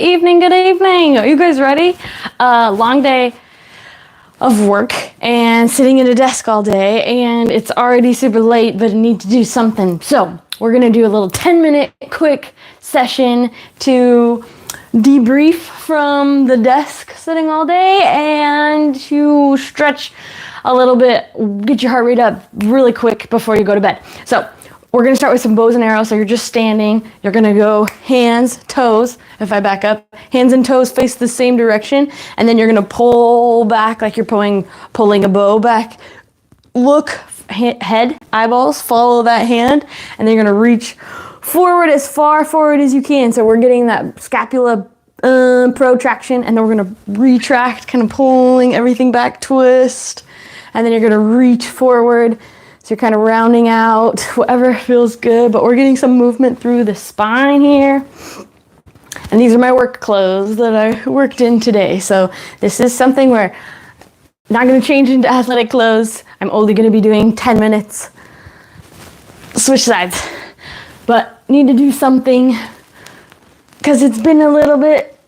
Good evening. Are you guys ready? Long day of work and sitting at a desk all day, and it's already super late, but I need to do something. So we're gonna do a little 10-minute quick session to debrief from the desk sitting all day and to stretch a little bit, get your heart rate up really quick before you go to bed. So we're going to start with some bows and arrows. So you're just standing. You're going to go hands, toes. If I back up, hands and toes face the same direction. And then you're going to pull back like you're pulling a bow back. Look, head, eyeballs, follow that hand. And then you're going to reach forward as far forward as you can. So we're getting that scapula protraction. And then we're going to retract, kind of pulling everything back, twist. And then you're going to reach forward. So you're kind of rounding out whatever feels good, but we're getting some movement through the spine here. And these are my work clothes that I worked in today. So this is something where I'm not going to change into athletic clothes. I'm only going to be doing 10 minutes. Switch sides. But need to do something because it's been a little bit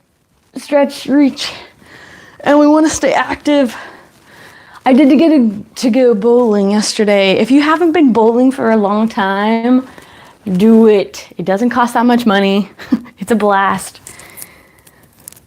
stretch, reach, and we want to stay active. I did get to go bowling yesterday. If you haven't been bowling for a long time, do it. It doesn't cost that much money. It's a blast.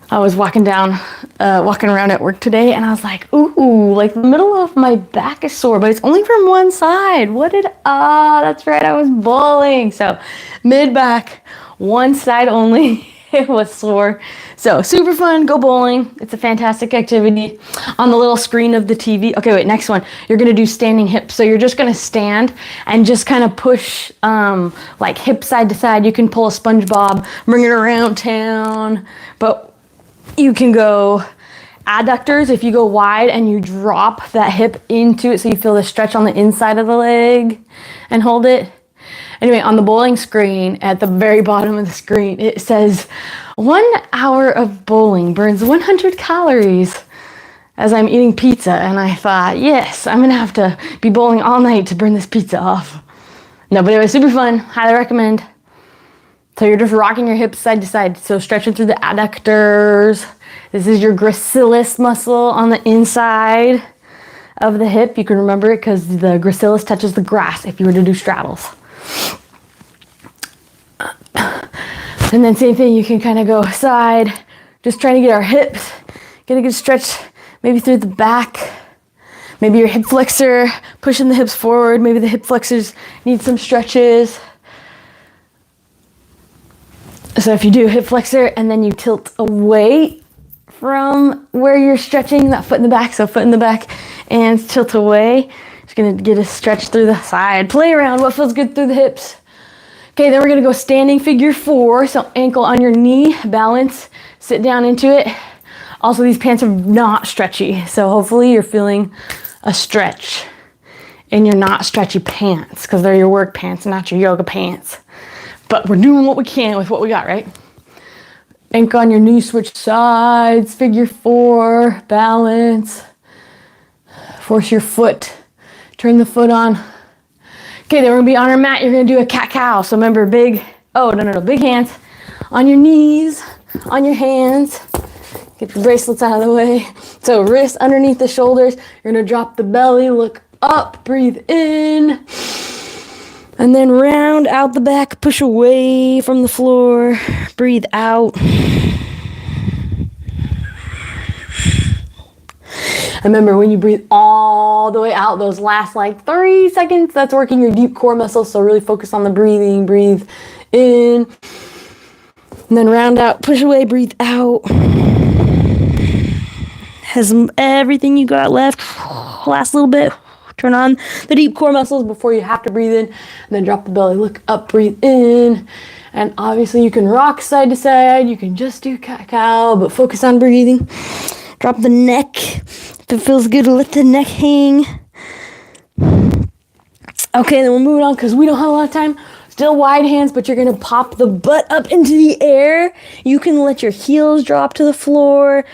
I was walking around at work today, and I was like, ooh, like the middle of my back is sore, but it's only from one side. That's right, I was bowling. So mid-back, one side only. It was sore. So super fun, go bowling. It's a fantastic activity on the little screen of the TV. Okay, wait, next one. You're gonna do standing hips. So you're just gonna stand and just kind of push like hip side to side. You can pull a SpongeBob, bring it around town, but you can go adductors if you go wide and you drop that hip into it so you feel the stretch on the inside of the leg and hold it. Anyway, on the bowling screen, at the very bottom of the screen, it says 1 hour of bowling burns 100 calories as I'm eating pizza. And I thought, yes, I'm going to have to be bowling all night to burn this pizza off. No, but it was super fun. Highly recommend. So you're just rocking your hips side to side. So stretching through the adductors. This is your gracilis muscle on the inside of the hip. You can remember it because the gracilis touches the grass if you were to do straddles. And then same thing, you can kind of go side, just trying to get our hips, get a good stretch, maybe through the back, maybe your hip flexor, pushing the hips forward, maybe the hip flexors need some stretches. So if you do hip flexor and then you tilt away from where you're stretching that foot in the back, so foot in the back and tilt away, just gonna get a stretch through the side, play around what feels good through the hips. Okay, then we're gonna go standing figure 4. So ankle on your knee, balance, sit down into it. Also, these pants are not stretchy. So hopefully you're feeling a stretch in your not stretchy pants because they're your work pants, not your yoga pants. But we're doing what we can with what we got, right? Ankle on your knee, switch sides, figure 4, balance. Force your foot, turn the foot on. Okay, then we're gonna be on our mat. You're gonna do a cat-cow. So remember, big hands on your knees, on your hands. Get the bracelets out of the way. So wrists underneath the shoulders. You're gonna drop the belly, look up, breathe in. And then round out the back, push away from the floor, breathe out. Remember, when you breathe all the way out, those last like 3 seconds, that's working your deep core muscles. So really focus on the breathing. Breathe in. And then round out, push away, breathe out. Has everything you got left. Last little bit. Turn on the deep core muscles before you have to breathe in. And then drop the belly, look up, breathe in. And obviously you can rock side to side. You can just do cat-cow, but focus on breathing. Drop the neck. If it feels good, let the neck hang. Okay, then we're moving on because we don't have a lot of time. Still wide hands, but you're going to pop the butt up into the air. You can let your heels drop to the floor,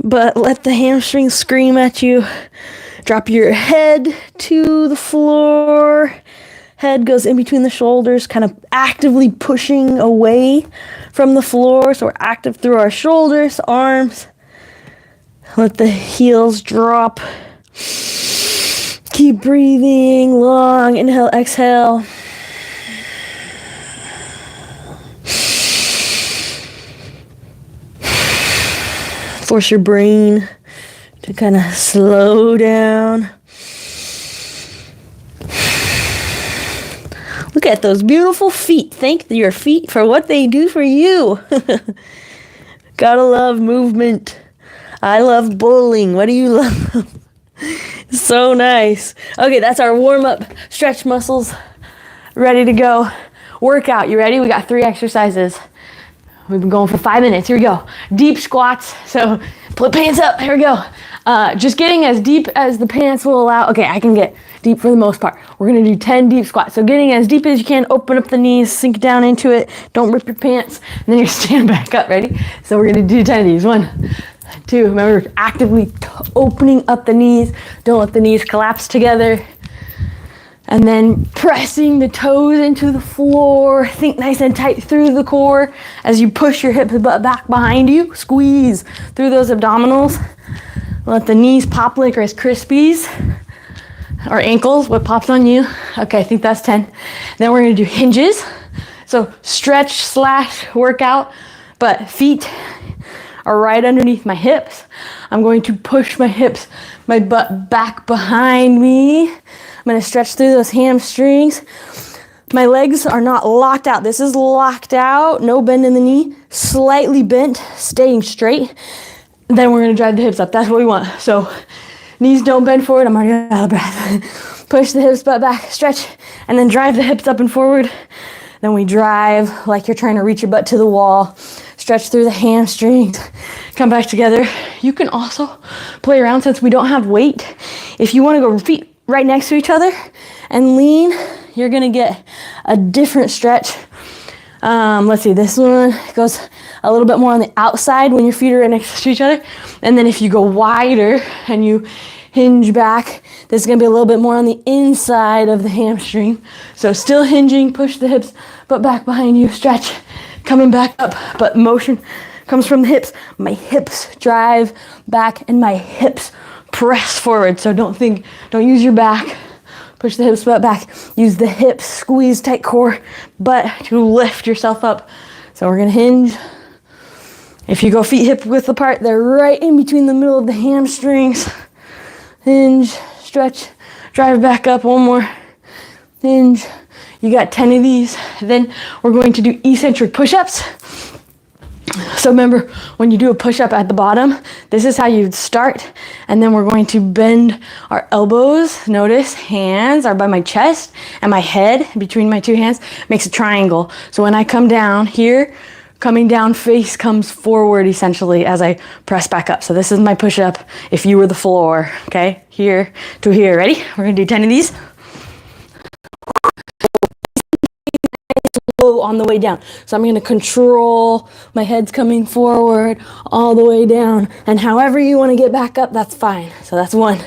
but let the hamstrings scream at you. Drop your head to the floor. Head goes in between the shoulders, kind of actively pushing away from the floor. So we're active through our shoulders, arms. Let the heels drop. Keep breathing. Long inhale, exhale. Force your brain to kind of slow down. Look at those beautiful feet. Thank your feet for what they do for you. Gotta love movement. I love bowling. What do you love? So nice. Okay, that's our warm-up. Stretch muscles. Ready to go. Workout. You ready? We got 3 exercises. We've been going for 5 minutes. Here we go. Deep squats. So put pants up. Here we go. Just getting as deep as the pants will allow. Okay, I can get deep for the most part. We're going to do 10 deep squats. So getting as deep as you can. Open up the knees. Sink down into it. Don't rip your pants. And then you stand back up. Ready? So we're going to do 10 of these. 1, 2. Remember, actively opening up the knees. Don't let the knees collapse together. And then pressing the toes into the floor. Think nice and tight through the core as you push your hips back behind you. Squeeze through those abdominals. Let the knees pop like Rice Krispies. Or ankles, what pops on you. Okay, I think that's 10. Then we're going to do hinges. So stretch / workout, but feet are right underneath my hips. I'm going to push my hips, my butt back behind me. I'm going to stretch through those hamstrings. My legs are not locked out. This is locked out. No bend in the knee. Slightly bent, staying straight. Then we're going to drive the hips up. That's what we want. So knees don't bend forward. I'm already out of breath. Push the hips, butt back, stretch, and then drive the hips up and forward. Then we drive like you're trying to reach your butt to the wall. Stretch through the hamstrings. Come back together. You can also play around since we don't have weight. If you want to go feet right next to each other and lean, you're going to get a different stretch. Let's see, this one goes a little bit more on the outside when your feet are right next to each other. And then if you go wider and you hinge back, this is going to be a little bit more on the inside of the hamstring. So still hinging, push the hips, but back behind you, stretch, coming back up. But motion comes from the hips. My hips drive back and my hips press forward. So don't use your back. Push the hips, butt back. Use the hips, squeeze tight core, butt to lift yourself up. So we're gonna hinge. If you go feet hip width apart, they're right in between the middle of the hamstrings. Hinge, stretch, drive back up. One more. Hinge. You got 10 of these. Then we're going to do eccentric push-ups. So remember, when you do a push-up at the bottom, this is how you'd start. And then we're going to bend our elbows. Notice, hands are by my chest and my head between my 2 hands makes a triangle. So when I come down here, coming down, face comes forward essentially as I press back up. So this is my push-up if you were the floor, okay? Here to here. Ready? We're gonna do 10 of these. On the way down. So I'm going to control my head's coming forward all the way down. And however you want to get back up, that's fine. So that's 1.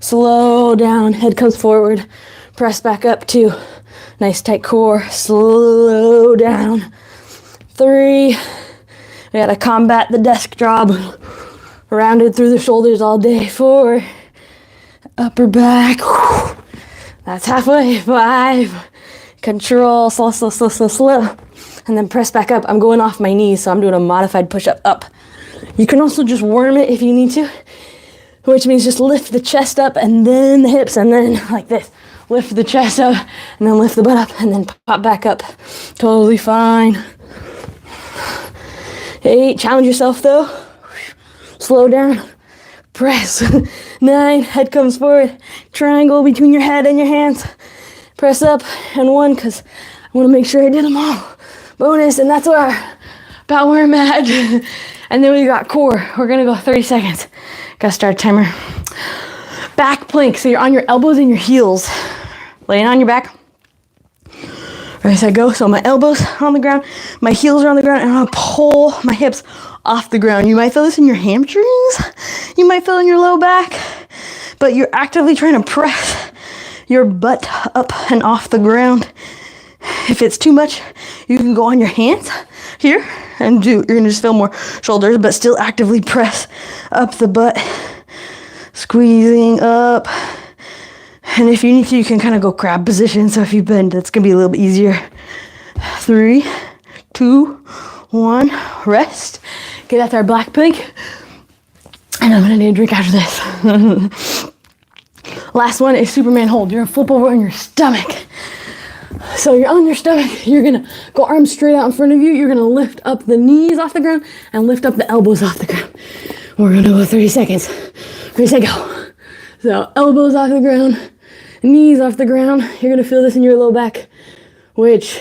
Slow down. Head comes forward. Press back up. 2. Nice tight core. Slow down. 3. We got to combat the desk job. Rounded through the shoulders all day. 4. Upper back. That's halfway. 5. Control, slow. And then press back up. I'm going off my knees, so I'm doing a modified push-up up. You can also just worm it if you need to, which means just lift the chest up and then the hips and then like this. Lift the chest up and then lift the butt up and then pop back up. Totally fine. 8, challenge yourself though. Slow down. Press. 9, head comes forward. Triangle between your head and your hands. Press up, and 1, because I want to make sure I did them all. Bonus, and that's about where I'm at. And then we got core. We're going to go 30 seconds. Got to start a timer. Back plank, so you're on your elbows and your heels. Laying on your back. Right as I go, so my elbows on the ground, my heels are on the ground, and I'm going to pull my hips off the ground. You might feel this in your hamstrings. You might feel it in your low back. But you're actively trying to press your butt up and off the ground. If it's too much, you can go on your hands here and you're gonna just feel more shoulders, but still actively press up the butt, squeezing up. And if you need to, you can kind of go crab position. So if you bend, that's gonna be a little bit easier. 3, 2, 1, rest. Okay, that's our black pink. And I'm gonna need a drink after this. Last one is Superman hold. You're gonna flip over on your stomach. So you're on your stomach, you're gonna go arms straight out in front of you, you're gonna lift up the knees off the ground and lift up the elbows off the ground. We're gonna go 30 seconds. Ready, set, go. So elbows off the ground, knees off the ground. You're gonna feel this in your low back, which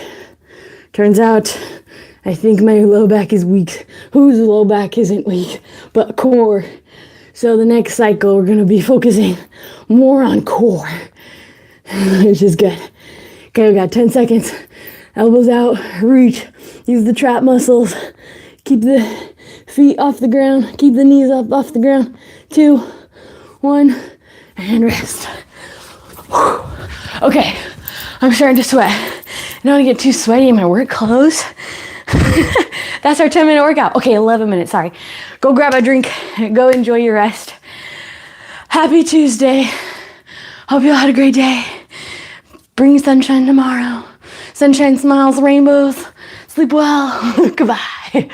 turns out, I think my low back is weak. Whose low back isn't weak? But core. So the next cycle, we're gonna be focusing more on core, which is good. Okay, we got 10 seconds. Elbows out, reach. Use the trap muscles. Keep the feet off the ground. Keep the knees up off the ground. 2, 1, and rest. Whew. Okay, I'm starting to sweat. I don't want to get too sweaty in my work clothes. That's our 10-minute workout. Okay, 11 minutes, sorry. Go grab a drink. Go enjoy your rest. Happy Tuesday. Hope you all had a great day. Bring sunshine tomorrow. Sunshine, smiles, rainbows. Sleep well. Goodbye.